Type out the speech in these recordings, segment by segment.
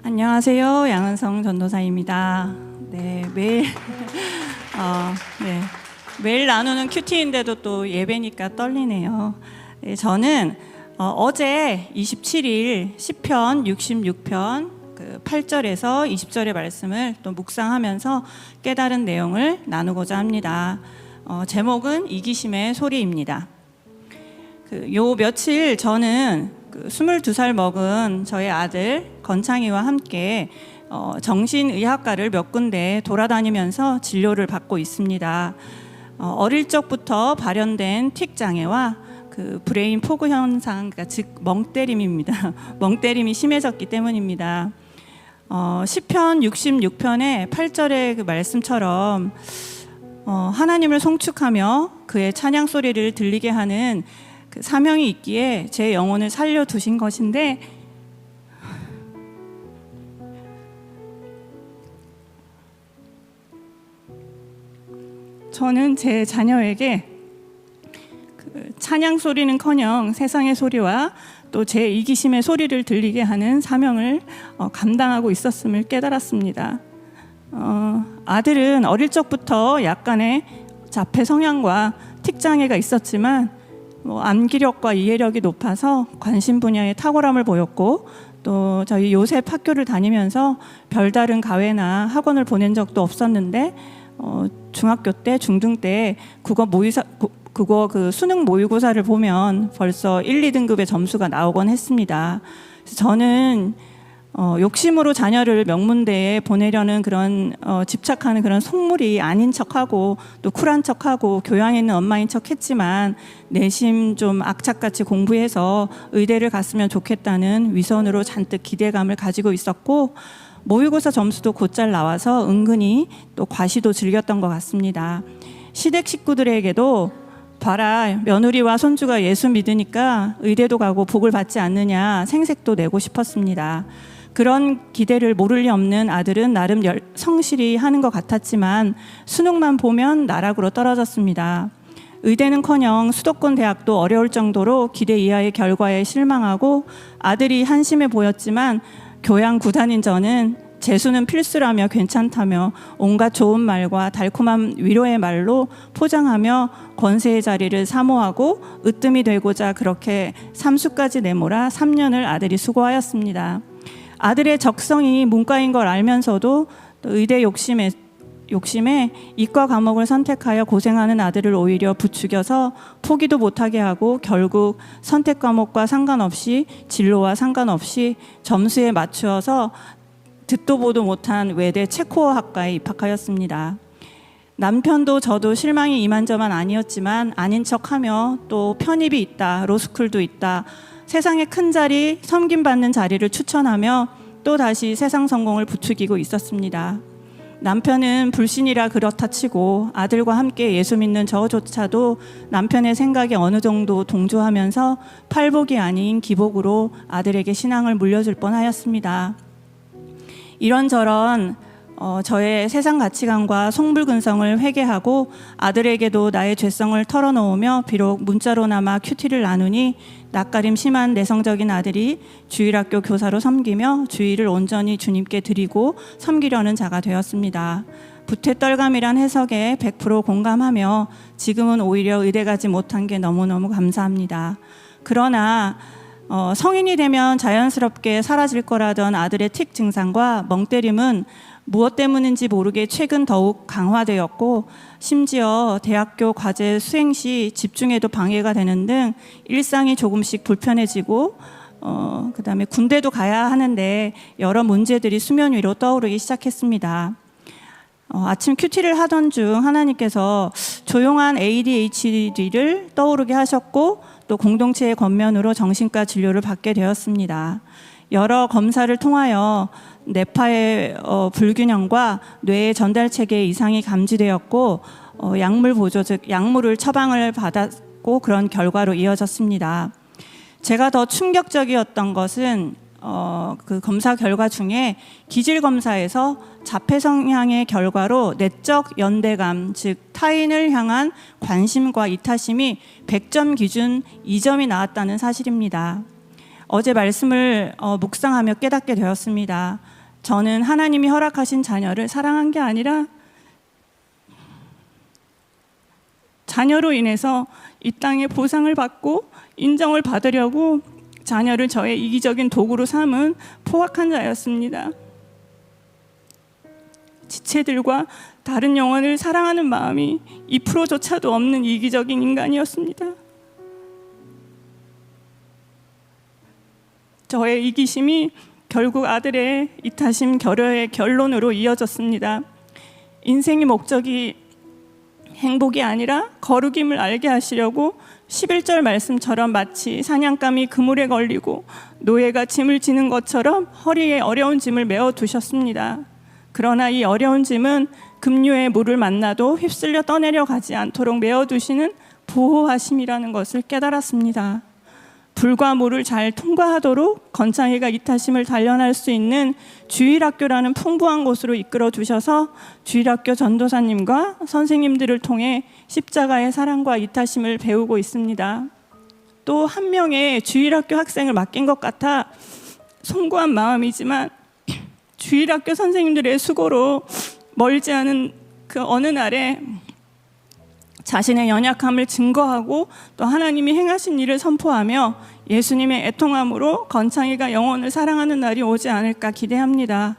안녕하세요. 양은성 전도사입니다. 매일 매일 나누는 큐티인데도 또 예배니까 떨리네요. 저는 어제 27일 시편 66편 8절에서 20절의 말씀을 또 묵상하면서 깨달은 내용을 나누고자 합니다. 제목은 이기심의 소리입니다. 요 며칠 저는 22살 먹은 저의 아들 건창이와 함께 정신의학과를 몇 군데 돌아다니면서 진료를 받고 있습니다. 어릴 적부터 발현된 틱 장애와 브레인 포그 현상, 즉 멍때림입니다. 멍때림이 심해졌기 때문입니다. 시편 66편의 8절의 말씀처럼 하나님을 송축하며 그의 찬양 소리를 들리게 하는 사명이 있기에 제 영혼을 살려두신 것인데, 저는 제 자녀에게 찬양 소리는커녕 세상의 소리와 또 제 이기심의 소리를 들리게 하는 사명을 감당하고 있었음을 깨달았습니다. 아들은 어릴 적부터 약간의 자폐 성향과 틱 장애가 있었지만 암기력과 이해력이 높아서 관심 분야에 탁월함을 보였고, 또 저희 요셉 학교를 다니면서 별다른 가외나 학원을 보낸 적도 없었는데 중학교 때, 중등 때 국어 수능 모의고사를 보면 벌써 1, 2등급의 점수가 나오곤 했습니다. 그래서 저는 욕심으로 자녀를 명문대에 보내려는 그런 집착하는 그런 속물이 아닌 척하고 또 쿨한 척하고 교양 있는 엄마인 척했지만 내심 좀 악착같이 공부해서 의대를 갔으면 좋겠다는 위선으로 잔뜩 기대감을 가지고 있었고, 모의고사 점수도 곧잘 나와서 은근히 또 과시도 즐겼던 것 같습니다. 시댁 식구들에게도 봐라, 며느리와 손주가 예수 믿으니까 의대도 가고 복을 받지 않느냐 생색도 내고 싶었습니다. 그런 기대를 모를 리 없는 아들은 나름 성실히 하는 것 같았지만 수능만 보면 나락으로 떨어졌습니다. 의대는커녕 수도권 대학도 어려울 정도로 기대 이하의 결과에 실망하고, 아들이 한심해 보였지만 교양 9단인 저는 재수는 필수라며 괜찮다며 온갖 좋은 말과 달콤한 위로의 말로 포장하며 권세의 자리를 사모하고 으뜸이 되고자 그렇게 삼수까지 내몰아 3년을 아들이 수고하였습니다. 아들의 적성이 문과인 걸 알면서도 의대 욕심에 이과 과목을 선택하여 고생하는 아들을 오히려 부추겨서 포기도 못하게 하고, 결국 선택 과목과 상관없이 진로와 상관없이 점수에 맞추어서 듣도 보도 못한 외대 체코어학과에 입학하였습니다. 남편도 저도 실망이 이만저만 아니었지만 아닌 척하며 또 편입이 있다, 로스쿨도 있다, 세상의 큰 자리, 섬김받는 자리를 추천하며 또 다시 세상 성공을 부추기고 있었습니다. 남편은 불신이라 그렇다 치고 아들과 함께 예수 믿는 저조차도 남편의 생각에 어느 정도 동조하면서 팔복이 아닌 기복으로 아들에게 신앙을 물려줄 뻔하였습니다. 이런저런 저의 세상 가치관과 속물근성을 회개하고 아들에게도 나의 죄성을 털어놓으며 비록 문자로나마 큐티를 나누니 낯가림 심한 내성적인 아들이 주일학교 교사로 섬기며 주일을 온전히 주님께 드리고 섬기려는 자가 되었습니다. 부태떨감이란 해석에 100% 공감하며 지금은 오히려 의대 가지 못한 게 너무너무 감사합니다. 그러나 성인이 되면 자연스럽게 사라질 거라던 아들의 틱 증상과 멍때림은 무엇 때문인지 모르게 최근 더욱 강화되었고, 심지어 대학교 과제 수행 시 집중에도 방해가 되는 등 일상이 조금씩 불편해지고, 그다음에 군대도 가야 하는데 여러 문제들이 수면 위로 떠오르기 시작했습니다. 아침 큐티를 하던 중 하나님께서 조용한 ADHD를 떠오르게 하셨고, 또 공동체의 권면으로 정신과 진료를 받게 되었습니다. 여러 검사를 통하여 뇌파의 불균형과 뇌의 전달체계의 이상이 감지되었고, 약물 보조, 즉 약물을 처방을 받았고 그런 결과로 이어졌습니다. 제가 더 충격적이었던 것은 그 검사 결과 중에 기질 검사에서 자폐 성향의 결과로 내적 연대감, 즉 타인을 향한 관심과 이타심이 100점 기준 2점이 나왔다는 사실입니다. 어제 말씀을 묵상하며 깨닫게 되었습니다. 저는 하나님이 허락하신 자녀를 사랑한 게 아니라 자녀로 인해서 이 땅에 보상을 받고 인정을 받으려고 자녀를 저의 이기적인 도구로 삼은 포악한 자였습니다. 지체들과 다른 영혼을 사랑하는 마음이 2%조차도 없는 이기적인 인간이었습니다. 저의 이기심이 결국 아들의 이타심 결여의 결론으로 이어졌습니다. 인생의 목적이 행복이 아니라 거룩임을 알게 하시려고 11절 말씀처럼 마치 사냥감이 그물에 걸리고 노예가 짐을 지는 것처럼 허리에 어려운 짐을 메어 두셨습니다. 그러나 이 어려운 짐은 급류의 물을 만나도 휩쓸려 떠내려 가지 않도록 메어 두시는 보호하심이라는 것을 깨달았습니다. 불과 물을 잘 통과하도록 건창이가 이타심을 단련할 수 있는 주일학교라는 풍부한 곳으로 이끌어 주셔서 주일학교 전도사님과 선생님들을 통해 십자가의 사랑과 이타심을 배우고 있습니다. 또 한 명의 주일학교 학생을 맡긴 것 같아 송구한 마음이지만 주일학교 선생님들의 수고로 멀지 않은 그 어느 날에 자신의 연약함을 증거하고 또 하나님이 행하신 일을 선포하며 예수님의 애통함으로 건창이가 영혼을 사랑하는 날이 오지 않을까 기대합니다.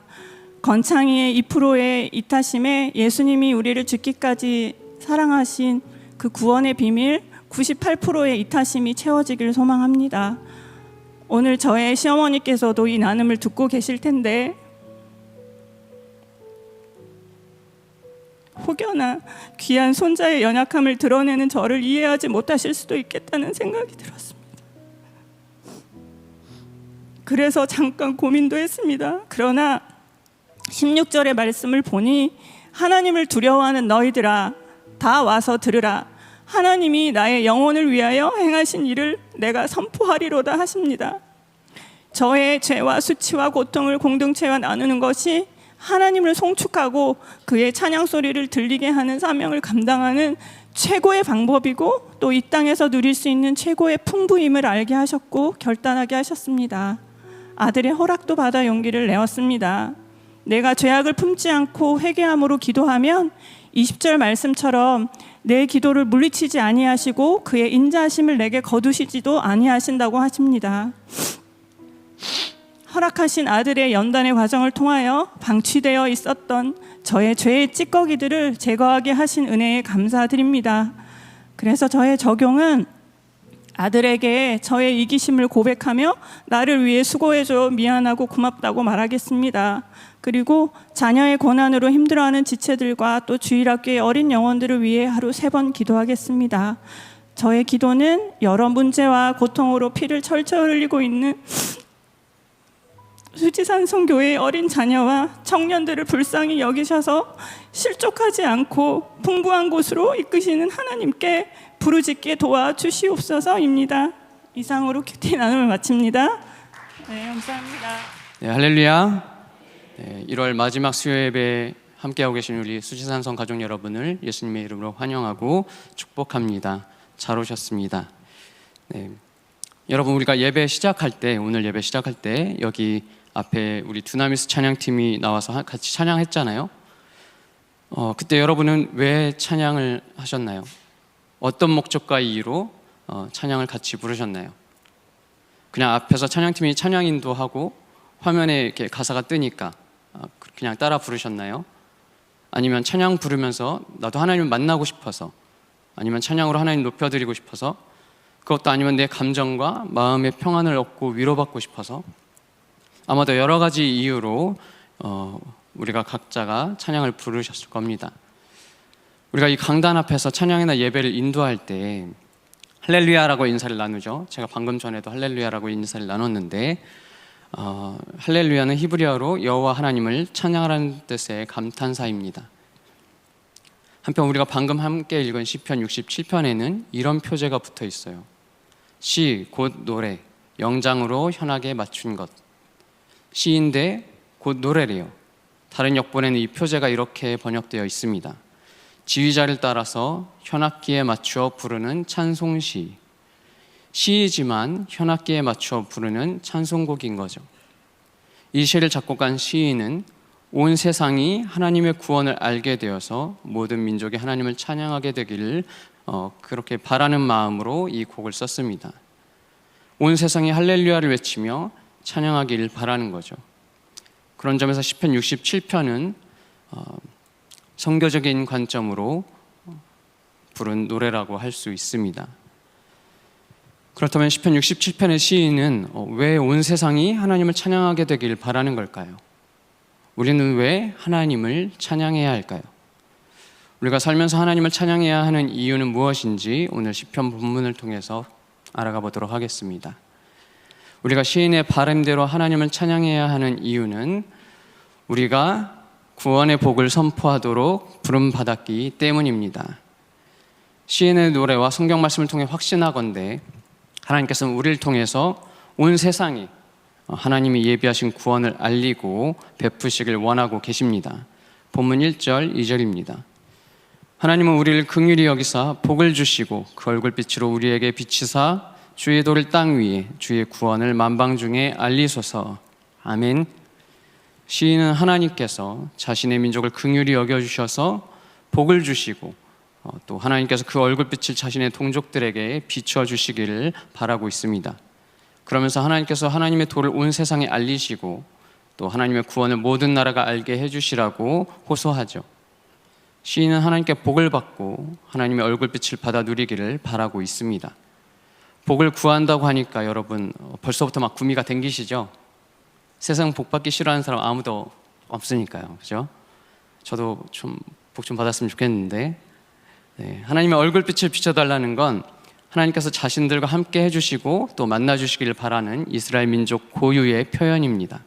건창이의 2%의 이타심에 예수님이 우리를 죽기까지 사랑하신 그 구원의 비밀 98%의 이타심이 채워지길 소망합니다. 오늘 저의 시어머니께서도 이 나눔을 듣고 계실 텐데 혹여나 귀한 손자의 연약함을 드러내는 저를 이해하지 못하실 수도 있겠다는 생각이 들었습니다. 그래서 잠깐 고민도 했습니다. 그러나 16절의 말씀을 보니 하나님을 두려워하는 너희들아 다 와서 들으라. 하나님이 나의 영혼을 위하여 행하신 일을 내가 선포하리로다 하십니다. 저의 죄와 수치와 고통을 공동체와 나누는 것이 하나님을 송축하고 그의 찬양 소리를 들리게 하는 사명을 감당하는 최고의 방법이고 또 이 땅에서 누릴 수 있는 최고의 풍부임을 알게 하셨고 결단하게 하셨습니다. 아들의 허락도 받아 용기를 내었습니다. 내가 죄악을 품지 않고 회개함으로 기도하면 20절 말씀처럼 내 기도를 물리치지 아니하시고 그의 인자하심을 내게 거두시지도 아니하신다고 하십니다. 허락하신 아들의 연단의 과정을 통하여 방치되어 있었던 저의 죄의 찌꺼기들을 제거하게 하신 은혜에 감사드립니다. 그래서 저의 적용은 아들에게 저의 이기심을 고백하며 나를 위해 수고해줘 미안하고 고맙다고 말하겠습니다. 그리고 자녀의 고난으로 힘들어하는 지체들과 또 주일학교의 어린 영혼들을 위해 하루 3번 기도하겠습니다. 저의 기도는 여러 문제와 고통으로 피를 철철 흘리고 있는 수지산성교회의 어린 자녀와 청년들을 불쌍히 여기셔서 실족하지 않고 풍부한 곳으로 이끄시는 하나님께 부르짖게 도와주시옵소서입니다. 이상으로 큐티 나눔을 마칩니다. 네, 감사합니다. 네, 할렐루야. 네, 1월 마지막 수요 예배 함께하고 계신 우리 수지산성 가족 여러분을 예수님의 이름으로 환영하고 축복합니다. 잘 오셨습니다. 네, 여러분 우리가 예배 시작할 때 오늘 예배 시작할 때 여기 앞에 우리 두나미스 찬양팀이 나와서 같이 찬양했잖아요. 그때 여러분은 왜 찬양을 하셨나요? 어떤 목적과 이유로 찬양을 같이 부르셨나요? 그냥 앞에서 찬양팀이 찬양 인도하고 화면에 이렇게 가사가 뜨니까 그냥 따라 부르셨나요? 아니면 찬양 부르면서 나도 하나님을 만나고 싶어서, 아니면 찬양으로 하나님 높여드리고 싶어서, 그것도 아니면 내 감정과 마음의 평안을 얻고 위로받고 싶어서, 아마도 여러 가지 이유로 우리가 각자가 찬양을 부르셨을 겁니다. 우리가 이 강단 앞에서 찬양이나 예배를 인도할 때 할렐루야라고 인사를 나누죠. 제가 방금 전에도 할렐루야라고 인사를 나눴는데 할렐루야는 히브리어로 여호와 하나님을 찬양하라는 뜻의 감탄사입니다. 한편 우리가 방금 함께 읽은 시편 67편에는 이런 표제가 붙어 있어요. 시 곧 노래, 영장으로 현악에 맞춘 것. 시인데 곧 노래래요. 다른 역본에는 이 표제가 이렇게 번역되어 있습니다. 지휘자를 따라서 현악기에 맞추어 부르는 찬송시. 시이지만 현악기에 맞추어 부르는 찬송곡인 거죠. 이 시를 작곡한 시인은 온 세상이 하나님의 구원을 알게 되어서 모든 민족이 하나님을 찬양하게 되기를 그렇게 바라는 마음으로 이 곡을 썼습니다. 온 세상이 할렐루야를 외치며 찬양하기를 바라는 거죠. 그런 점에서 시편 67편은 선교적인 관점으로 부른 노래라고 할 수 있습니다. 그렇다면 시편 67편의 시인은 왜 온 세상이 하나님을 찬양하게 되길 바라는 걸까요? 우리는 왜 하나님을 찬양해야 할까요? 우리가 살면서 하나님을 찬양해야 하는 이유는 무엇인지 오늘 시편 본문을 통해서 알아가 보도록 하겠습니다. 우리가 시인의 바람대로 하나님을 찬양해야 하는 이유는 우리가 구원의 복을 선포하도록 부름받았기 때문입니다. 시인의 노래와 성경 말씀을 통해 확신하건대 하나님께서는 우리를 통해서 온 세상에 하나님이 예비하신 구원을 알리고 베푸시길 원하고 계십니다. 본문 1절, 2절입니다. 하나님은 우리를 긍휼히 여기사 복을 주시고 그 얼굴빛으로 우리에게 비치사 주의 도를 땅 위에 주의 구원을 만방 중에 알리소서. 아멘. 시인은 하나님께서 자신의 민족을 긍휼히 여겨주셔서 복을 주시고 또 하나님께서 그 얼굴빛을 자신의 동족들에게 비추어 주시기를 바라고 있습니다. 그러면서 하나님께서 하나님의 도를 온 세상에 알리시고 또 하나님의 구원을 모든 나라가 알게 해주시라고 호소하죠. 시인은 하나님께 복을 받고 하나님의 얼굴빛을 받아 누리기를 바라고 있습니다. 복을 구한다고 하니까 여러분 벌써부터 막 구미가 댕기시죠? 세상 복 받기 싫어하는 사람 아무도 없으니까요, 그죠? 저도 좀 복 좀 받았으면 좋겠는데, 하나님의 얼굴빛을 비춰달라는 건 하나님께서 자신들과 함께 해주시고 또 만나주시기를 바라는 이스라엘 민족 고유의 표현입니다.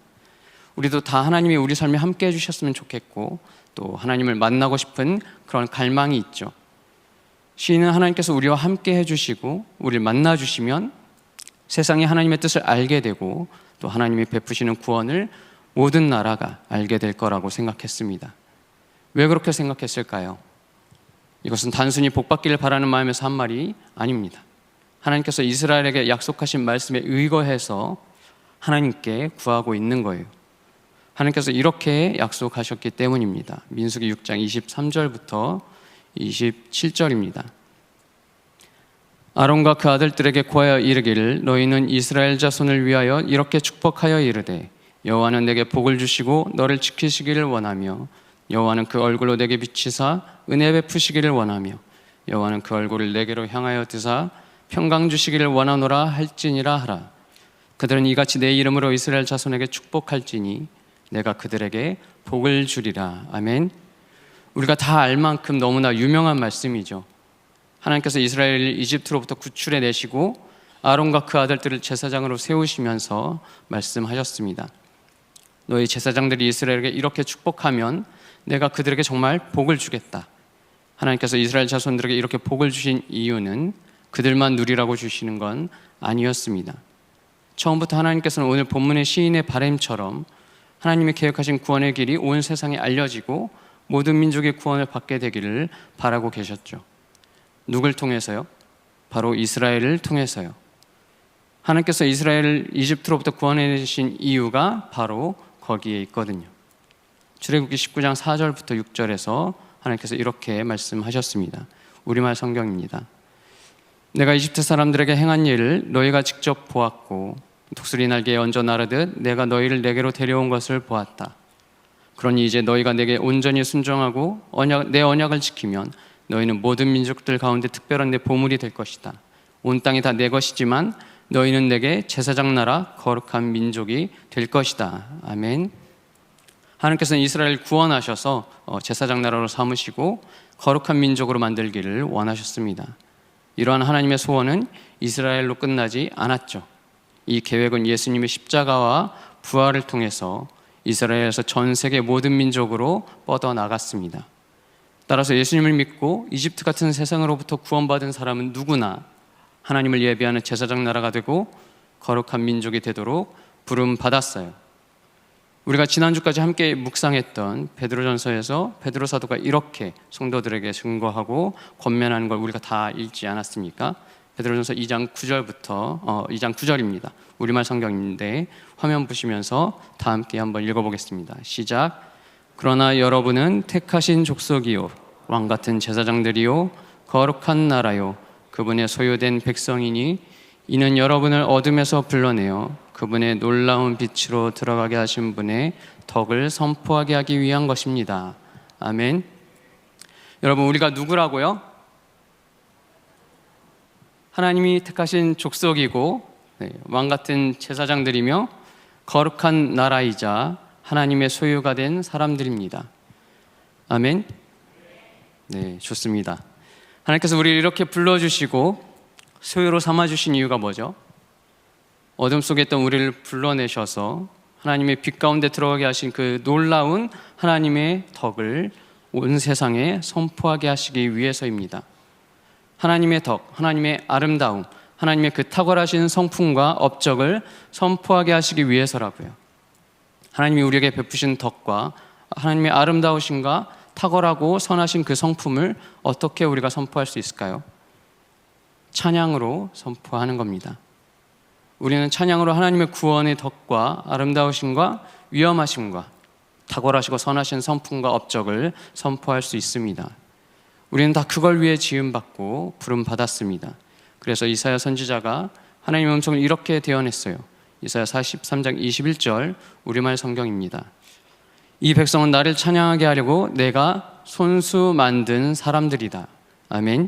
우리도 다 하나님이 우리 삶에 함께 해주셨으면 좋겠고 또 하나님을 만나고 싶은 그런 갈망이 있죠. 시인은 하나님께서 우리와 함께 해주시고 우리를 만나주시면 세상이 하나님의 뜻을 알게 되고 또 하나님이 베푸시는 구원을 모든 나라가 알게 될 거라고 생각했습니다. 왜 그렇게 생각했을까요? 이것은 단순히 복받기를 바라는 마음에서 한 말이 아닙니다. 하나님께서 이스라엘에게 약속하신 말씀에 의거해서 하나님께 구하고 있는 거예요. 하나님께서 이렇게 약속하셨기 때문입니다. 민수기 6장 23절부터 27절입니다. 아론과 그 아들들에게 고하여 이르기를 너희는 이스라엘 자손을 위하여 이렇게 축복하여 이르되 여호와는 내게 복을 주시고 너를 지키시기를 원하며 여호와는 그 얼굴로 내게 비치사 은혜 베푸시기를 원하며 여호와는 그 얼굴을 내게로 향하여 드사 평강 주시기를 원하노라 할지니라 하라. 그들은 이같이 내 이름으로 이스라엘 자손에게 축복할지니 내가 그들에게 복을 주리라. 아멘. 우리가 다 알 만큼 너무나 유명한 말씀이죠. 하나님께서 이스라엘을 이집트로부터 구출해 내시고 아론과 그 아들들을 제사장으로 세우시면서 말씀하셨습니다. 너희 제사장들이 이스라엘에게 이렇게 축복하면 내가 그들에게 정말 복을 주겠다. 하나님께서 이스라엘 자손들에게 이렇게 복을 주신 이유는 그들만 누리라고 주시는 건 아니었습니다. 처음부터 하나님께서는 오늘 본문의 시인의 바람처럼 하나님이 계획하신 구원의 길이 온 세상에 알려지고 모든 민족의 구원을 받게 되기를 바라고 계셨죠. 누굴 통해서요? 바로 이스라엘을 통해서요. 하나님께서 이스라엘을 이집트로부터 구원해내신 이유가 바로 거기에 있거든요. 출애굽기 19장 4절부터 6절에서 하나님께서 이렇게 말씀하셨습니다. 우리말 성경입니다. 내가 이집트 사람들에게 행한 일을 너희가 직접 보았고 독수리 날개에 얹어 나르듯 내가 너희를 내게로 데려온 것을 보았다. 그러니 이제 너희가 내게 온전히 순종하고 내 언약을 지키면 너희는 모든 민족들 가운데 특별한 내 보물이 될 것이다. 온 땅이 다 내 것이지만 너희는 내게 제사장 나라 거룩한 민족이 될 것이다. 아멘. 하나님께서는 이스라엘을 구원하셔서 제사장 나라로 삼으시고 거룩한 민족으로 만들기를 원하셨습니다. 이러한 하나님의 소원은 이스라엘로 끝나지 않았죠. 이 계획은 예수님의 십자가와 부활을 통해서 이스라엘에서 전 세계 모든 민족으로 뻗어나갔습니다. 따라서 예수님을 믿고 이집트 같은 세상으로부터 구원받은 사람은 누구나 하나님을 예배하는 제사장 나라가 되고 거룩한 민족이 되도록 부름받았어요. 우리가 지난주까지 함께 묵상했던 베드로전서에서 베드로 사도가 이렇게 성도들에게 증거하고 권면하는 걸 우리가 다 읽지 않았습니까? 베드로전서 2장 9절부터 2장 9절입니다. 우리말 성경인데 화면 보시면서 다 함께 한번 읽어보겠습니다. 시작. 그러나 여러분은 택하신 족속이요 왕 같은 제사장들이요 거룩한 나라요 그분의 소유된 백성이니 이는 여러분을 어둠에서 불러내어 그분의 놀라운 빛으로 들어가게 하신 분의 덕을 선포하게 하기 위한 것입니다. 아멘. 여러분, 우리가 누구라고요? 하나님이 택하신 족속이고 왕 같은 제사장들이며 거룩한 나라이자 하나님의 소유가 된 사람들입니다. 아멘. 네, 좋습니다. 하나님께서 우리를 이렇게 불러주시고 소유로 삼아주신 이유가 뭐죠? 어둠 속에 있던 우리를 불러내셔서 하나님의 빛 가운데 들어가게 하신 그 놀라운 하나님의 덕을 온 세상에 선포하게 하시기 위해서입니다. 하나님의 덕, 하나님의 아름다움, 하나님의 그 탁월하신 성품과 업적을 선포하게 하시기 위해서라고요. 하나님이 우리에게 베푸신 덕과 하나님의 아름다우심과 탁월하고 선하신 그 성품을 어떻게 우리가 선포할 수 있을까요? 찬양으로 선포하는 겁니다. 우리는 찬양으로 하나님의 구원의 덕과 아름다우심과 위엄하심과 탁월하시고 선하신 성품과 업적을 선포할 수 있습니다. 우리는 다 그걸 위해 지음받고 부름받았습니다. 그래서 이사야 선지자가 하나님의 음성을 이렇게 대언했어요. 이사야 43장 21절 우리말 성경입니다. 이 백성은 나를 찬양하게 하려고 내가 손수 만든 사람들이다. 아멘.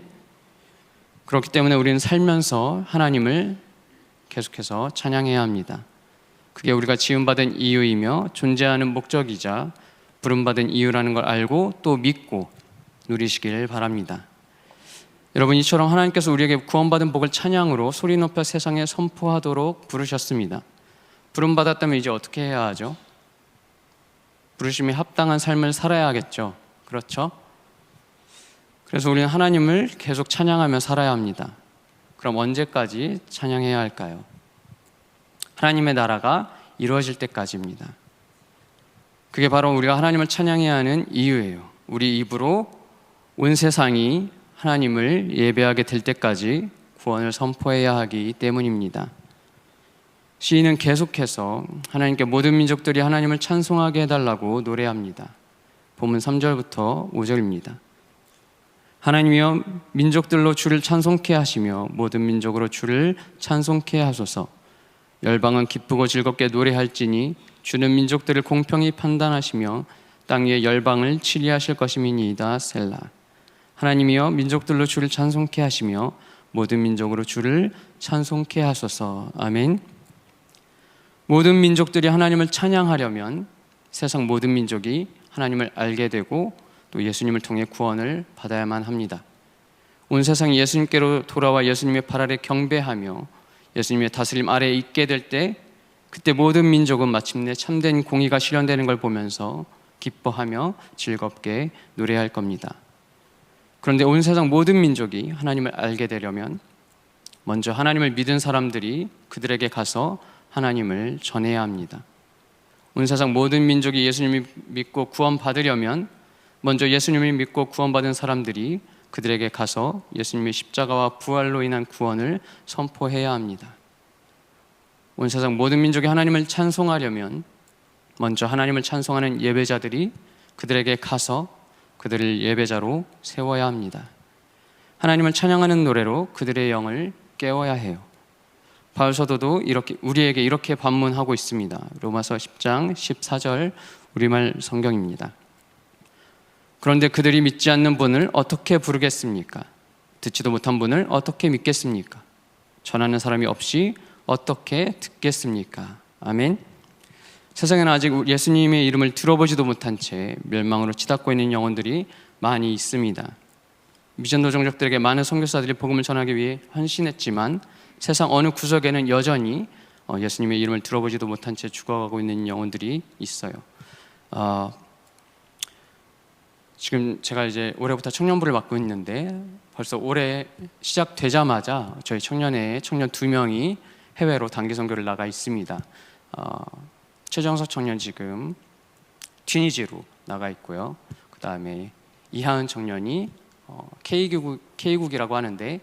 그렇기 때문에 우리는 살면서 하나님을 계속해서 찬양해야 합니다. 그게 우리가 지음받은 이유이며 존재하는 목적이자 부름받은 이유라는 걸 알고 또 믿고 누리시길 바랍니다. 여러분, 이처럼 하나님께서 우리에게 구원받은 복을 찬양으로 소리 높여 세상에 선포하도록 부르셨습니다. 부름받았다면 이제 어떻게 해야 하죠? 부르심에 합당한 삶을 살아야 하겠죠. 그렇죠? 그래서 우리는 하나님을 계속 찬양하며 살아야 합니다. 그럼 언제까지 찬양해야 할까요? 하나님의 나라가 이루어질 때까지입니다. 그게 바로 우리가 하나님을 찬양해야 하는 이유예요. 우리 입으로 온 세상이 하나님을 예배하게 될 때까지 구원을 선포해야 하기 때문입니다. 시인은 계속해서 하나님께 모든 민족들이 하나님을 찬송하게 해달라고 노래합니다. 본문 3절부터 5절입니다. 하나님이여 민족들로 주를 찬송케 하시며 모든 민족으로 주를 찬송케 하소서. 열방은 기쁘고 즐겁게 노래할지니 주는 민족들을 공평히 판단하시며 땅 위에 열방을 치리하실 것임이니이다. 셀라. 하나님이여 민족들로 주를 찬송케 하시며 모든 민족으로 주를 찬송케 하소서. 아멘. 모든 민족들이 하나님을 찬양하려면 세상 모든 민족이 하나님을 알게 되고 또 예수님을 통해 구원을 받아야만 합니다. 온 세상이 예수님께로 돌아와 예수님의 발 아래 경배하며 예수님의 다스림 아래에 있게 될 때 그때 모든 민족은 마침내 참된 공의가 실현되는 걸 보면서 기뻐하며 즐겁게 노래할 겁니다. 그런데 온 세상 모든 민족이 하나님을 알게 되려면 먼저 하나님을 믿은 사람들이 그들에게 가서 하나님을 전해야 합니다. 온 세상 모든 민족이 예수님을 믿고 구원받으려면 먼저 예수님을 믿고 구원받은 사람들이 그들에게 가서 예수님의 십자가와 부활로 인한 구원을 선포해야 합니다. 온 세상 모든 민족이 하나님을 찬송하려면 먼저 하나님을 찬송하는 예배자들이 그들에게 가서 그들을 예배자로 세워야 합니다. 하나님을 찬양하는 노래로 그들의 영을 깨워야 해요. 바울 사도도 우리에게 이렇게 반문하고 있습니다. 로마서 10장 14절 우리말 성경입니다. 그런데 그들이 믿지 않는 분을 어떻게 부르겠습니까? 듣지도 못한 분을 어떻게 믿겠습니까? 전하는 사람이 없이 어떻게 듣겠습니까? 아멘. 세상에는 아직 예수님의 이름을 들어보지도 못한 채 멸망으로 치닫고 있는 영혼들이 많이 있습니다. 미전도 종족들에게 많은 선교사들이 복음을 전하기 위해 헌신했지만 세상 어느 구석에는 여전히 예수님의 이름을 들어보지도 못한 채 죽어가고 있는 영혼들이 있어요. 지금 제가 이제 올해부터 청년부를 맡고 있는데 벌써 올해 시작되자마자 저희 청년회에 청년 2명이 해외로 단기 선교를 나가 있습니다. 최정석 청년 지금 튀니지로 나가 있고요. 그 다음에 이하은 청년이 K국이라고 하는데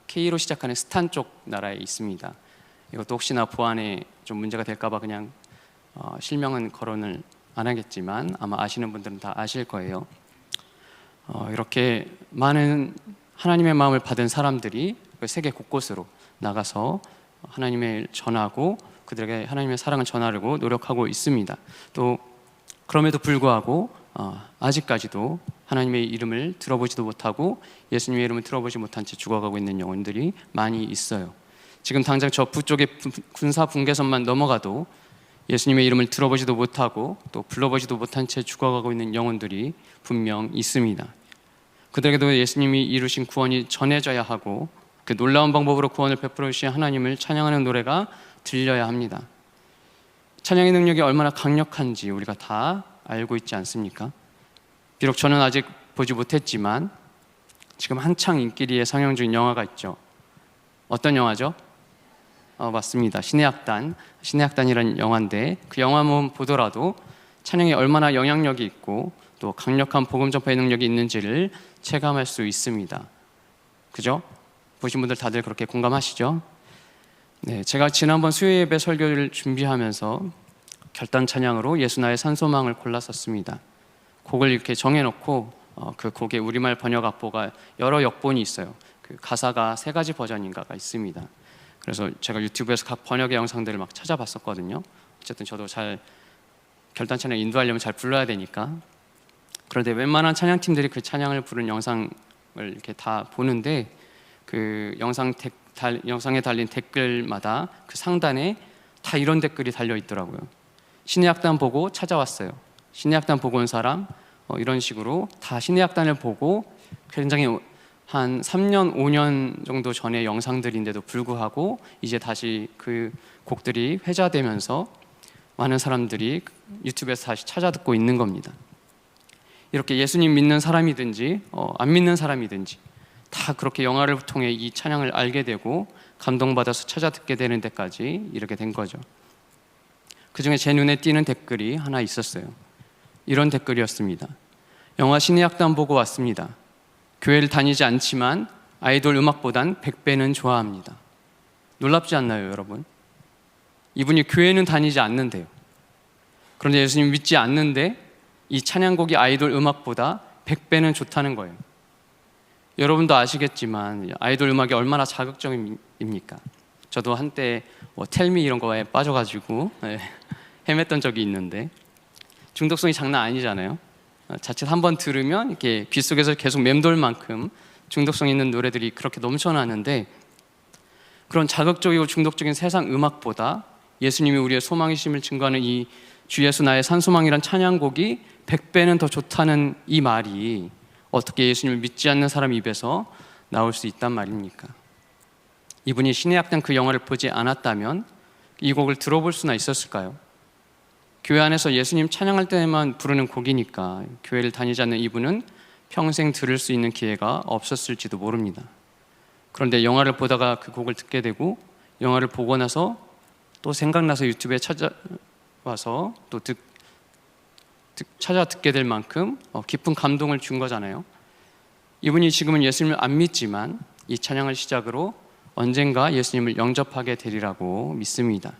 K로 시작하는 스탄 쪽 나라에 있습니다. 이것도 혹시나 보안에 좀 문제가 될까봐 그냥 실명은 거론을 안 하겠지만 아마 아시는 분들은 다 아실 거예요. 이렇게 많은 하나님의 마음을 받은 사람들이 세계 곳곳으로 나가서 하나님을 전하고 그들에게 하나님의 사랑을 전하려고 노력하고 있습니다. 또 그럼에도 불구하고 아직까지도 하나님의 이름을 들어보지도 못하고 예수님의 이름을 들어보지 못한 채 죽어가고 있는 영혼들이 많이 있어요. 지금 당장 저 북쪽의 군사 분계선만 넘어가도 예수님의 이름을 들어보지도 못하고 또 불러보지도 못한 채 죽어가고 있는 영혼들이 분명 있습니다. 그들에게도 예수님이 이루신 구원이 전해져야 하고 그 놀라운 방법으로 구원을 베풀어 주신 하나님을 찬양하는 노래가 들려야 합니다. 찬양의 능력이 얼마나 강력한지 우리가 다 알고 있지 않습니까? 비록 저는 아직 보지 못했지만 지금 한창 인기리에 상영 중인 영화가 있죠. 어떤 영화죠? 맞습니다. 신의 악단이라는 영화인데 그 영화만 보더라도 찬양이 얼마나 영향력이 있고 또 강력한 복음 전파의 능력이 있는지를 체감할 수 있습니다. 그죠? 보신 분들 다들 그렇게 공감하시죠? 네, 제가 지난번 수요 예배 설교를 준비하면서 결단 찬양으로 예수 나의 산소망을 골랐었습니다. 곡을 이렇게 정해놓고 그 곡의 우리말 번역 악보가 여러 역본이 있어요. 그 가사가 3가지 버전인가가 있습니다. 그래서 제가 유튜브에서 각 번역의 영상들을 막 찾아봤었거든요. 어쨌든 저도 잘 결단 찬양 인도하려면 잘 불러야 되니까. 그런데 웬만한 찬양팀들이 그 찬양을 부른 영상을 이렇게 다 보는데 그 영상에 달린 댓글마다 그 상단에 다 이런 댓글이 달려 있더라고요. 신의 악단 보고 찾아왔어요. 신의 악단 보고 온 사람, 이런 식으로 다 신의 악단을 보고 굉장히 한 3년, 5년 정도 전의 영상들인데도 불구하고 이제 다시 그 곡들이 회자되면서 많은 사람들이 유튜브에서 다시 찾아 듣고 있는 겁니다. 이렇게 예수님 믿는 사람이든지 안 믿는 사람이든지 다 그렇게 영화를 통해 이 찬양을 알게 되고 감동받아서 찾아 듣게 되는 데까지 이렇게 된 거죠. 그 중에 제 눈에 띄는 댓글이 하나 있었어요. 이런 댓글이었습니다. 영화 신의 악단 보고 왔습니다. 교회를 다니지 않지만 아이돌 음악보단 100배는 좋아합니다. 놀랍지 않나요, 여러분? 이분이 교회는 다니지 않는데요. 그런데 예수님 믿지 않는데 이 찬양곡이 아이돌 음악보다 100배는 좋다는 거예요. 여러분도 아시겠지만 아이돌 음악이 얼마나 자극적입니까? 저도 한때 텔미 이런 거에 빠져가지고 헤맸던 적이 있는데 중독성이 장난 아니잖아요. 자칫 한번 들으면 이렇게 귀 속에서 계속 맴돌 만큼 중독성 있는 노래들이 그렇게 넘쳐나는데 그런 자극적이고 중독적인 세상 음악보다 예수님이 우리의 소망이심을 증거하는 이 주 예수 나의 산소망이란 찬양곡이 100배는 더 좋다는 이 말이 어떻게 예수님을 믿지 않는 사람 입에서 나올 수 있단 말입니까? 이분이 신의 악단 그 영화를 보지 않았다면 이 곡을 들어볼 수나 있었을까요? 교회 안에서 예수님 찬양할 때만 부르는 곡이니까 교회를 다니지 않는 이분은 평생 들을 수 있는 기회가 없었을지도 모릅니다. 그런데 영화를 보다가 그 곡을 듣게 되고 영화를 보고 나서 또 생각나서 유튜브에 찾아와서 또 찾아 듣게 될 만큼 깊은 감동을 준 거잖아요. 이분이 지금은 예수님을 안 믿지만 이 찬양을 시작으로 언젠가 예수님을 영접하게 되리라고 믿습니다.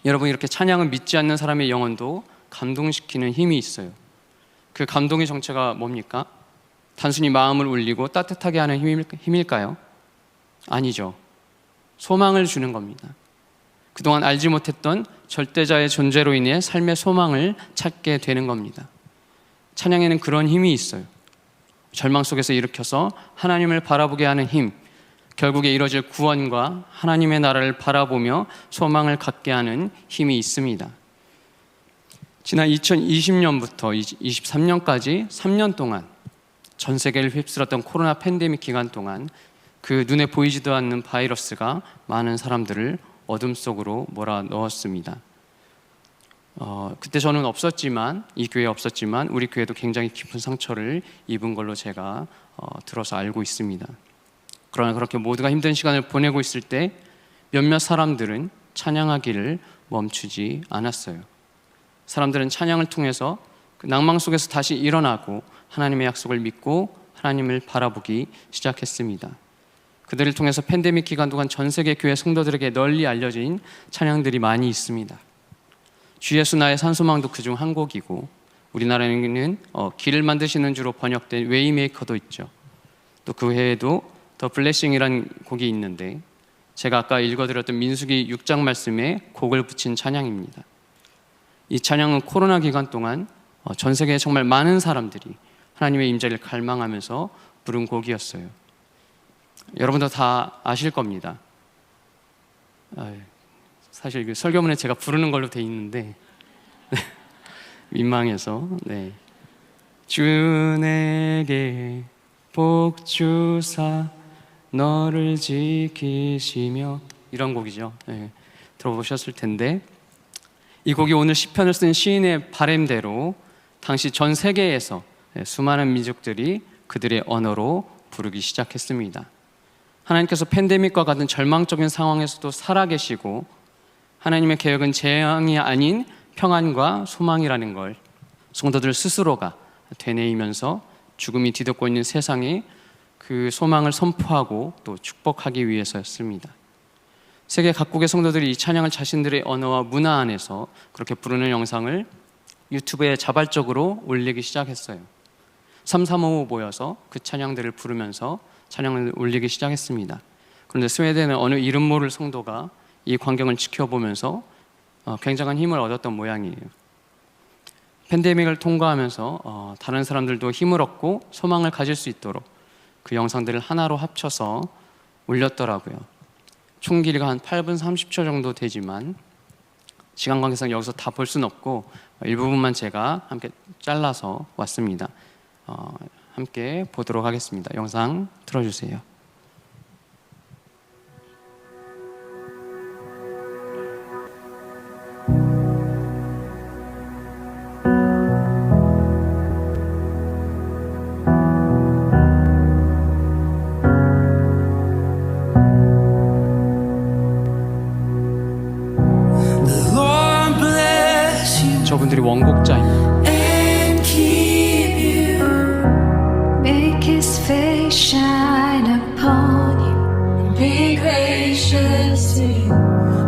여러분, 이렇게 찬양을 믿지 않는 사람의 영혼도 감동시키는 힘이 있어요. 그 감동의 정체가 뭡니까? 단순히 마음을 울리고 따뜻하게 하는 힘일까요? 아니죠. 소망을 주는 겁니다. 그동안 알지 못했던 절대자의 존재로 인해 삶의 소망을 찾게 되는 겁니다. 찬양에는 그런 힘이 있어요. 절망 속에서 일으켜서 하나님을 바라보게 하는 힘, 결국에 이뤄질 구원과 하나님의 나라를 바라보며 소망을 갖게 하는 힘이 있습니다. 지난 2020년부터 23년까지 3년 동안 전 세계를 휩쓸었던 코로나 팬데믹 기간 동안 그 눈에 보이지도 않는 바이러스가 많은 사람들을 어둠 속으로 몰아넣었습니다. 그때 저는 없었지만, 이 교회에 없었지만 우리 교회도 굉장히 깊은 상처를 입은 걸로 제가 들어서 알고 있습니다. 그러나 그렇게 모두가 힘든 시간을 보내고 있을 때 몇몇 사람들은 찬양하기를 멈추지 않았어요. 사람들은 찬양을 통해서 그 낭망 속에서 다시 일어나고 하나님의 약속을 믿고 하나님을 바라보기 시작했습니다. 그들을 통해서 팬데믹 기간 동안 전 세계 교회 성도들에게 널리 알려진 찬양들이 많이 있습니다. 주 예수 나의 산소망도 그중 한 곡이고, 우리나라에는 길을 만드시는 주로 번역된 웨이메이커도 있죠. 또 그 외에도 더 블레싱이라는 곡이 있는데, 제가 아까 읽어드렸던 민수기 6장 말씀에 곡을 붙인 찬양입니다. 이 찬양은 코로나 기간 동안 전 세계에 정말 많은 사람들이 하나님의 임재를 갈망하면서 부른 곡이었어요. 여러분도 다 아실 겁니다. 사실 설교문에 제가 부르는 걸로 돼 있는데 민망해서. 네. 주 내게 복 주사 너를 지키시며, 이런 곡이죠. 네. 들어보셨을 텐데, 이 곡이 오늘 시편을 쓴 시인의 바램대로 당시 전 세계에서 수많은 민족들이 그들의 언어로 부르기 시작했습니다. 하나님께서 팬데믹과 같은 절망적인 상황에서도 살아계시고, 하나님의 계획은 재앙이 아닌 평안과 소망이라는 걸 성도들 스스로가 되뇌이면서 죽음이 뒤덮고 있는 세상에 그 소망을 선포하고 또 축복하기 위해서였습니다. 세계 각국의 성도들이 이 찬양을 자신들의 언어와 문화 안에서 그렇게 부르는 영상을 유튜브에 자발적으로 올리기 시작했어요. 335 모여서 그 찬양들을 부르면서 찬양을 올리기 시작했습니다. 그런데 스웨덴의 어느 이름 모를 성도가 이 광경을 지켜보면서 굉장한 힘을 얻었던 모양이에요. 팬데믹을 통과하면서 다른 사람들도 힘을 얻고 소망을 가질 수 있도록 그 영상들을 하나로 합쳐서 올렸더라고요. 총 길이가 한 8분 30초 정도 되지만 시간 관계상 여기서 다 볼 수는 없고 일부분만 제가 함께 잘라서 왔습니다. 함께 보도록 하겠습니다. 영상 틀어주세요. 저분들이 원곡자입니다. And keep you, make his face shine upon you, and be gracious to you.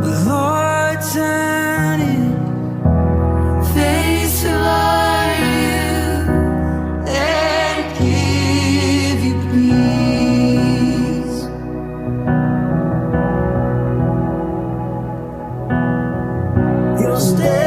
The Lord turn his face toward you and give you peace. You'll stay.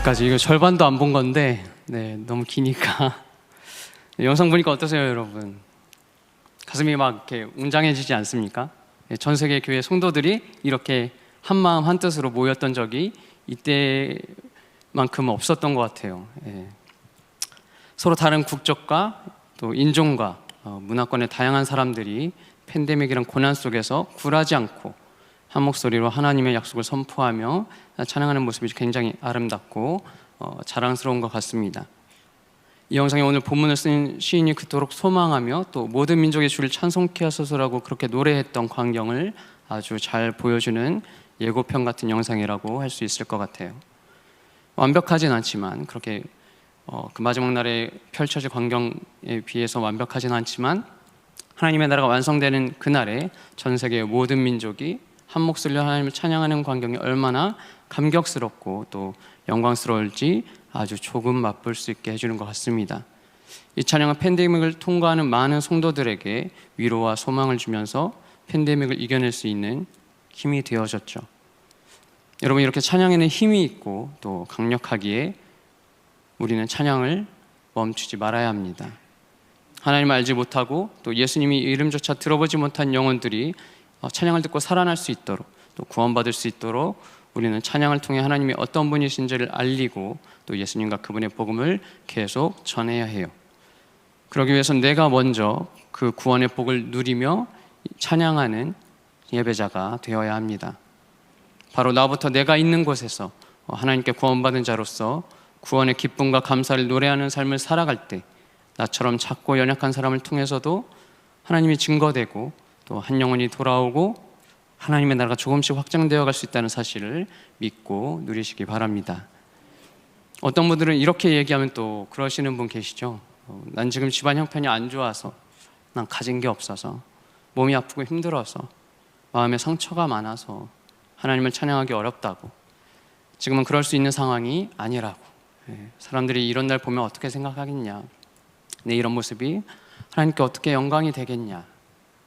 어떡하지? 이거 절반도 안 본 건데, 네, 너무 기니까. 영상 보니까 어떠세요, 여러분? 가슴이 막 이렇게 웅장해지지 않습니까? 전 세계 교회 성도들이 이렇게 한 마음 한 뜻으로 모였던 적이 이때만큼 없었던 것 같아요. 예. 서로 다른 국적과 또 인종과 문화권의 다양한 사람들이 팬데믹이란 고난 속에서 굴하지 않고 한 목소리로 하나님의 약속을 선포하며 찬양하는 모습이 굉장히 아름답고 자랑스러운 것 같습니다. 이 영상에 오늘 본문을 쓴 시인이 그토록 소망하며 또 모든 민족의 주를 찬송케 하소서라고 그렇게 노래했던 광경을 아주 잘 보여주는 예고편 같은 영상이라고 할 수 있을 것 같아요. 완벽하진 않지만 그렇게 그 마지막 날에 펼쳐질 광경에 비해서 완벽하진 않지만 하나님의 나라가 완성되는 그날에 전 세계의 모든 민족이 한 목소리로 하나님을 찬양하는 광경이 얼마나 감격스럽고 또 영광스러울지 아주 조금 맛볼 수 있게 해주는 것 같습니다. 이 찬양은 팬데믹을 통과하는 많은 성도들에게 위로와 소망을 주면서 팬데믹을 이겨낼 수 있는 힘이 되어졌죠. 여러분, 이렇게 찬양에는 힘이 있고 또 강력하기에 우리는 찬양을 멈추지 말아야 합니다. 하나님을 알지 못하고 또 예수님이 이름조차 들어보지 못한 영혼들이 찬양을 듣고 살아날 수 있도록 또 구원받을 수 있도록 우리는 찬양을 통해 하나님이 어떤 분이신지를 알리고 또 예수님과 그분의 복음을 계속 전해야 해요. 그러기 위해서는 내가 먼저 그 구원의 복을 누리며 찬양하는 예배자가 되어야 합니다. 바로 나부터 내가 있는 곳에서 하나님께 구원받은 자로서 구원의 기쁨과 감사를 노래하는 삶을 살아갈 때 나처럼 작고 연약한 사람을 통해서도 하나님이 증거되고 또 한 영혼이 돌아오고 하나님의 나라가 조금씩 확장되어 갈 수 있다는 사실을 믿고 누리시기 바랍니다. 어떤 분들은 이렇게 얘기하면 또 그러시는 분 계시죠. 난 지금 집안 형편이 안 좋아서, 난 가진 게 없어서, 몸이 아프고 힘들어서, 마음에 상처가 많아서 하나님을 찬양하기 어렵다고, 지금은 그럴 수 있는 상황이 아니라고, 사람들이 이런 날 보면 어떻게 생각하겠냐, 내 이런 모습이 하나님께 어떻게 영광이 되겠냐,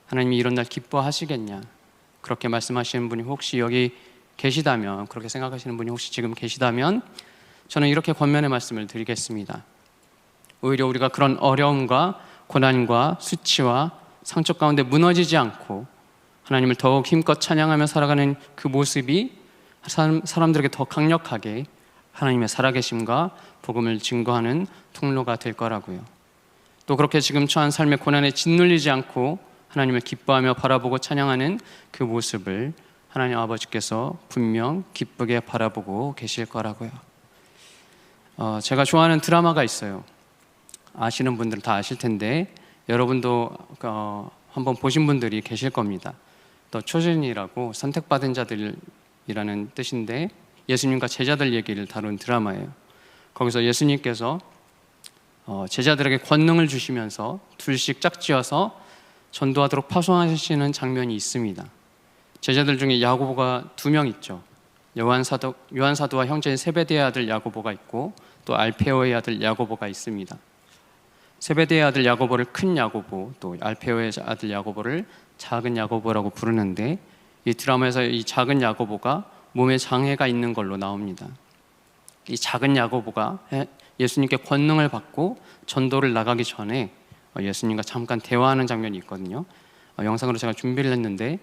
하나님이 이런 날 기뻐하시겠냐, 그렇게 말씀하시는 분이 혹시 여기 계시다면, 그렇게 생각하시는 분이 혹시 지금 계시다면 저는 이렇게 권면의 말씀을 드리겠습니다. 오히려 우리가 그런 어려움과 고난과 수치와 상처 가운데 무너지지 않고 하나님을 더욱 힘껏 찬양하며 살아가는 그 모습이 사람들에게 더 강력하게 하나님의 살아계심과 복음을 증거하는 통로가 될 거라고요. 또 그렇게 지금 처한 삶의 고난에 짓눌리지 않고 하나님을 기뻐하며 바라보고 찬양하는 그 모습을 하나님 아버지께서 분명 기쁘게 바라보고 계실 거라고요. 제가 좋아하는 드라마가 있어요. 아시는 분들은 다 아실 텐데 여러분도 한번 보신 분들이 계실 겁니다. 또 초진이라고 선택받은 자들이라는 뜻인데 예수님과 제자들 얘기를 다룬 드라마예요. 거기서 예수님께서 제자들에게 권능을 주시면서 둘씩 짝지어서 전도하도록 파송하시는 장면이 있습니다. 제자들 중에 야고보가 2명 있죠. 요한사도와 형제인 세베대의 아들 야고보가 있고 또 알페오의 아들 야고보가 있습니다. 세베대의 아들 야고보를 큰 야고보, 또 알페오의 아들 야고보를 작은 야고보라고 부르는데 이 드라마에서 이 작은 야고보가 몸에 장애가 있는 걸로 나옵니다. 이 작은 야고보가 예수님께 권능을 받고 전도를 나가기 전에 예수님과 잠깐 대화하는 장면이 있거든요. 영상으로 제가 준비를 했는데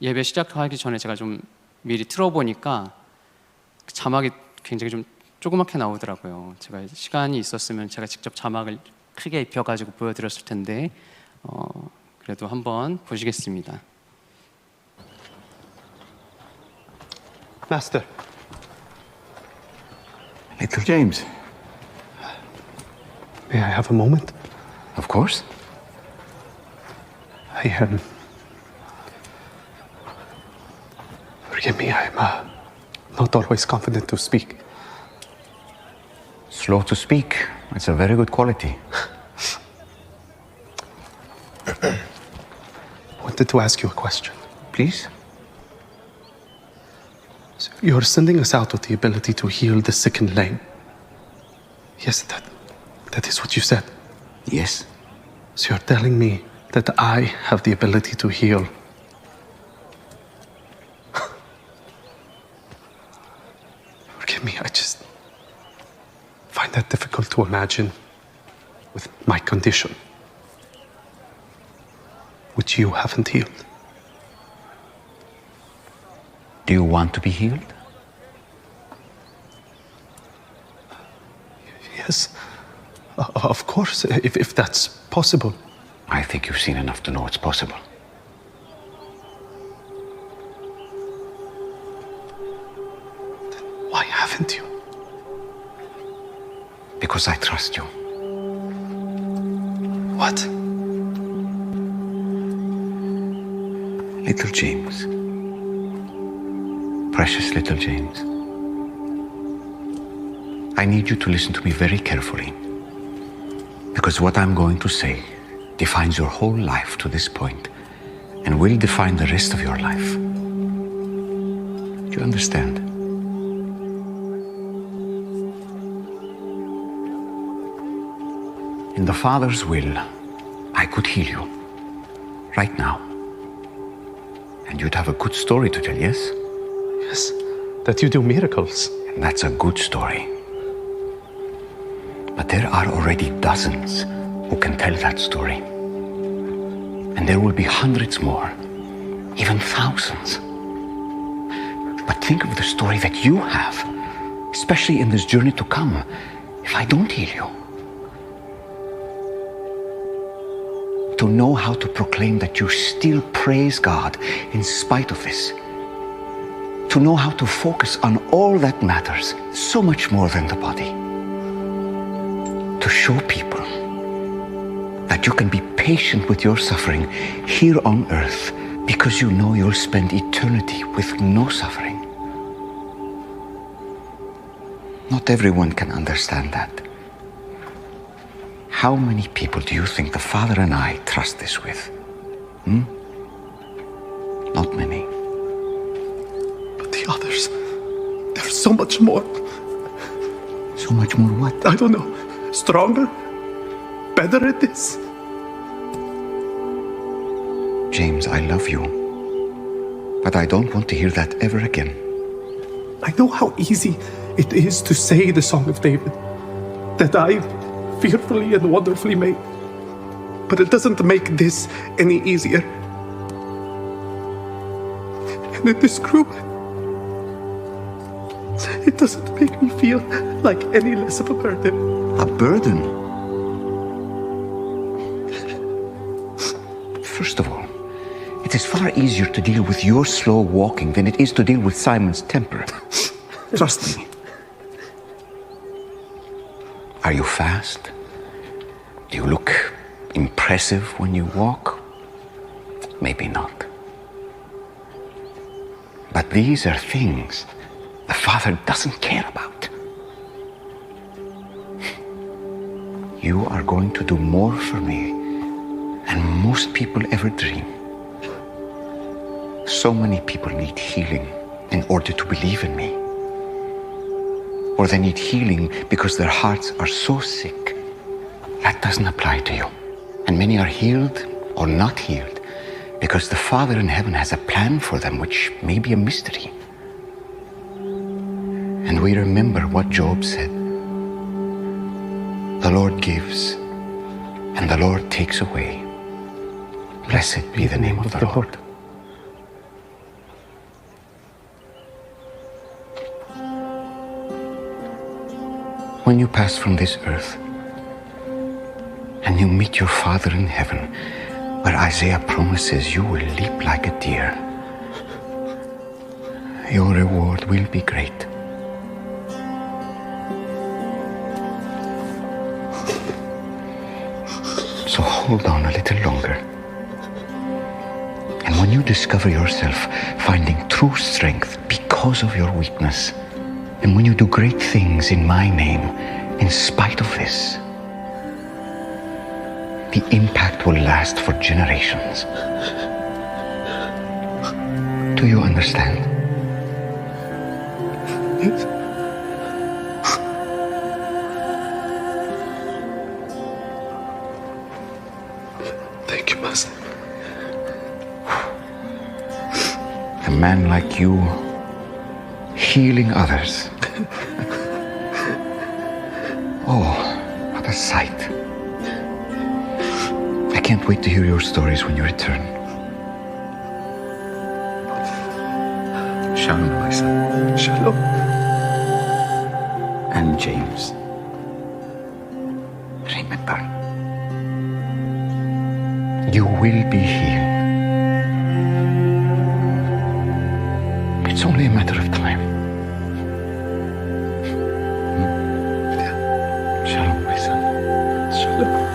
예배 시작하기 전에 제가 좀 미리 틀어보니까 자막이 굉장히 좀 조그맣게 나오더라고요. 제가 시간이 있었으면 제가 직접 자막을 크게 입혀가지고 보여드렸을 텐데 그래도 한번 보시겠습니다. Master. Little James. May I have a moment? Of course. Forgive me, I'm not always confident to speak. Slow to speak. It's a very good quality. I wanted to ask you a question. Please? So you're sending us out with the ability to heal the sick and lame. Yes, that is what you said. Yes. So you're telling me that I have the ability to heal. Forgive me, I just find that difficult to imagine with my condition, which you haven't healed. Do you want to be healed? Yes, of course, if that's possible. I think you've seen enough to know it's possible. Why haven't you? Because I trust you. What? Little James. Precious little James. I need you to listen to me very carefully. Because what I'm going to say defines your whole life to this point and will define the rest of your life. Do you understand? In the Father's will, I could heal you right now. And you'd have a good story to tell, yes? Yes, that you do miracles. And that's a good story. But there are already dozens who can tell that story. And there will be hundreds more, even thousands. But think of the story that you have, especially in this journey to come, if I don't heal you. To know how to proclaim that you still praise God in spite of this. To know how to focus on all that matters, so much more than the body. To show people that you can be patient with your suffering here on earth because you know you'll spend eternity with no suffering. Not everyone can understand that. How many people do you think the Father and I trust this with? Not many. But the others, there's so much more. So much more what? I don't know. Stronger? Better at this? James, I love you. But I don't want to hear that ever again. I know how easy it is to say the Song of David, that I fearfully and wonderfully made. But it doesn't make this any easier. And it is cruel. It doesn't make me feel like any less of a burden. A burden? First of all, it is far easier to deal with your slow walking than it is to deal with Simon's temper. Trust me. Are you fast? Do you look impressive when you walk? Maybe not. But these are things the Father doesn't care about. You are going to do more for me than most people ever dream. So many people need healing in order to believe in me. Or they need healing because their hearts are so sick. That doesn't apply to you. And many are healed or not healed because the Father in heaven has a plan for them which may be a mystery. And we remember what Job said. The Lord gives and the Lord takes away. Blessed be the name of the Lord. When you pass from this earth and you meet your Father in heaven, where Isaiah promises you will leap like a deer, your reward will be great. So hold on a little longer. And when you discover yourself finding true strength because of your weakness, and when you do great things in my name, in spite of this, the impact will last for generations. Do you understand? Yes. Thank you, Master. A man like you, healing others, Oh, what a sight. I can't wait to hear your stories when you return. Shalom, my son. Shalom. And James. Remember, you will be healed. It's only a matter of time. Shalom, my son. Shalom.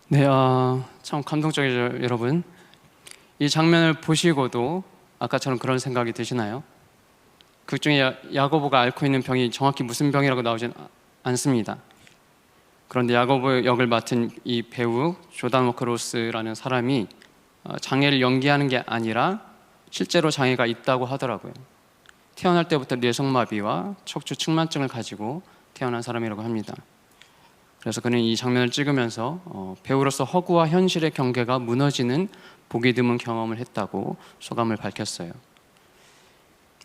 네, 참 감동적이죠, 여러분. 이 장면을 보시고도 아까처럼 그런 생각이 드시나요? 그 중에 야고보가 앓고 있는 병이 정확히 무슨 병이라고 나오진 않습니다. 그런데 야고보 역을 맡은 이 배우 조단 워커 로스라는 사람이 장애를 연기하는 게 아니라 실제로 장애가 있다고 하더라고요. 태어날 때부터 뇌성마비와 척추 측만증을 가지고 태어난 사람이라고 합니다. 그래서 그는 이 장면을 찍으면서 배우로서 허구와 현실의 경계가 무너지는 보기 드문 경험을 했다고 소감을 밝혔어요.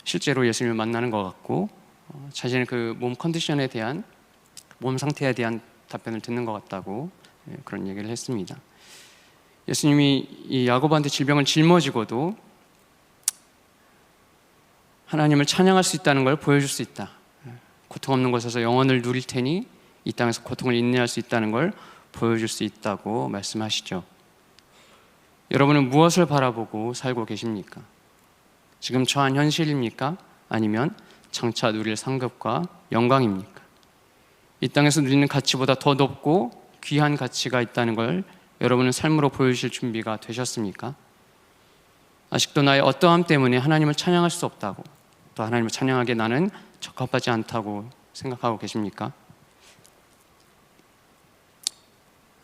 실제로 예수님을 만나는 것 같고 자신의 그 몸 컨디션에 대한, 몸 상태에 대한 답변을 듣는 것 같다고 그런 얘기를 했습니다. 예수님이 이 야고보한테 질병을 짊어지고도 하나님을 찬양할 수 있다는 걸 보여줄 수 있다. 고통 없는 곳에서 영원을 누릴 테니 이 땅에서 고통을 인내할 수 있다는 걸 보여줄 수 있다고 말씀하시죠. 여러분은 무엇을 바라보고 살고 계십니까? 지금 처한 현실입니까? 아니면 장차 누릴 상급과 영광입니까? 이 땅에서 누리는 가치보다 더 높고 귀한 가치가 있다는 걸 여러분은 삶으로 보여주실 준비가 되셨습니까? 아직도 나의 어떠함 때문에 하나님을 찬양할 수 없다고, 또 하나님을 찬양하기에 나는 적합하지 않다고 생각하고 계십니까?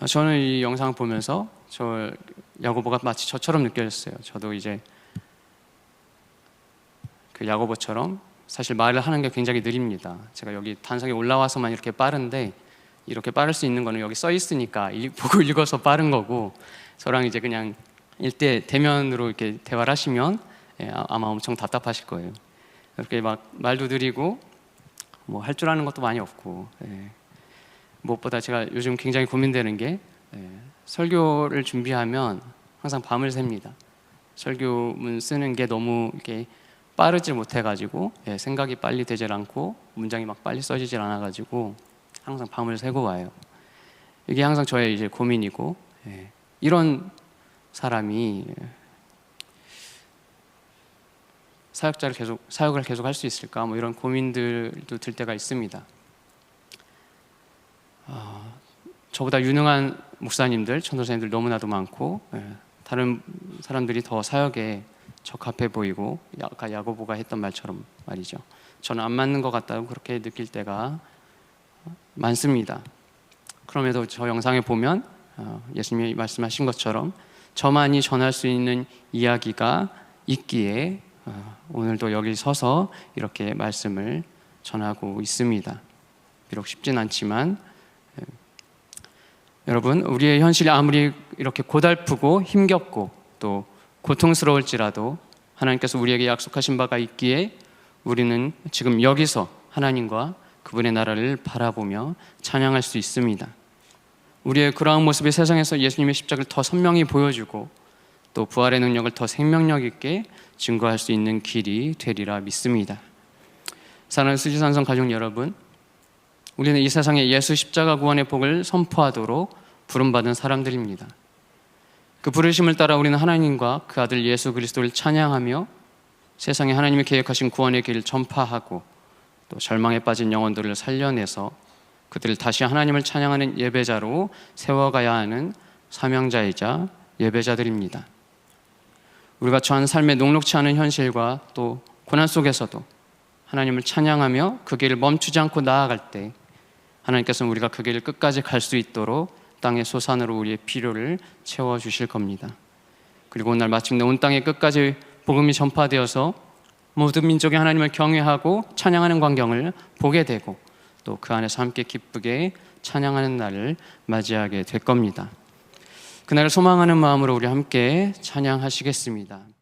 저는 이 영상을 보면서 야고보가 마치 저처럼 느껴졌어요. 저도 이제 그 야고보처럼 사실 말을 하는 게 굉장히 느립니다. 제가 여기 단상에 올라와서만 이렇게 빠른데, 이렇게 빠를 수 있는 거는 여기 써 있으니까 보고 읽어서 빠른 거고, 저랑 이제 그냥 대면으로 이렇게 대화를 하시면 아마 엄청 답답하실 거예요. 이렇게 막 말도 느리고 뭐 할 줄 아는 것도 많이 없고, 무엇보다 제가 요즘 굉장히 고민되는 게 설교를 준비하면 항상 밤을 샙니다. 설교문 쓰는 게 너무 이렇게 빠르지 못해가지고 생각이 빨리 되질 않고 문장이 막 빨리 써지질 않아가지고 항상 밤을 새고 와요. 이게 항상 저의 이제 고민이고, 이런 사람이 사역을 계속 할 수 있을까? 뭐 이런 고민들도 들 때가 있습니다. 저보다 유능한 목사님들, 전도사님들 너무나도 많고, 다른 사람들이 더 사역에 적합해 보이고, 아까 야고보가 했던 말처럼 말이죠. 저는 안 맞는 것 같다고 그렇게 느낄 때가 많습니다. 그럼에도 저 영상에 보면 예수님이 말씀하신 것처럼 저만이 전할 수 있는 이야기가 있기에 오늘도 여기 서서 이렇게 말씀을 전하고 있습니다. 비록 쉽진 않지만 여러분, 우리의 현실이 아무리 이렇게 고달프고 힘겹고 또 고통스러울지라도 하나님께서 우리에게 약속하신 바가 있기에 우리는 지금 여기서 하나님과 그분의 나라를 바라보며 찬양할 수 있습니다. 우리의 그러한 모습이 세상에서 예수님의 십자가를 더 선명히 보여주고 또 부활의 능력을 더 생명력 있게 증거할 수 있는 길이 되리라 믿습니다. 사랑하는 수지산성 가족 여러분, 우리는 이 세상에 예수 십자가 구원의 복을 선포하도록 부름받은 사람들입니다. 그 부르심을 따라 우리는 하나님과 그 아들 예수 그리스도를 찬양하며 세상에 하나님이 계획하신 구원의 길을 전파하고 또 절망에 빠진 영혼들을 살려내서 그들을 다시 하나님을 찬양하는 예배자로 세워가야 하는 사명자이자 예배자들입니다. 우리가 처한 삶의 녹록치 않은 현실과 또 고난 속에서도 하나님을 찬양하며 그 길을 멈추지 않고 나아갈 때 하나님께서는 우리가 그 길을 끝까지 갈 수 있도록 땅의 소산으로 우리의 필요를 채워주실 겁니다. 그리고 오늘 마침내 온 땅의 끝까지 복음이 전파되어서 모든 민족이 하나님을 경외하고 찬양하는 광경을 보게 되고 또 그 안에서 함께 기쁘게 찬양하는 날을 맞이하게 될 겁니다. 그날을 소망하는 마음으로 우리 함께 찬양하시겠습니다.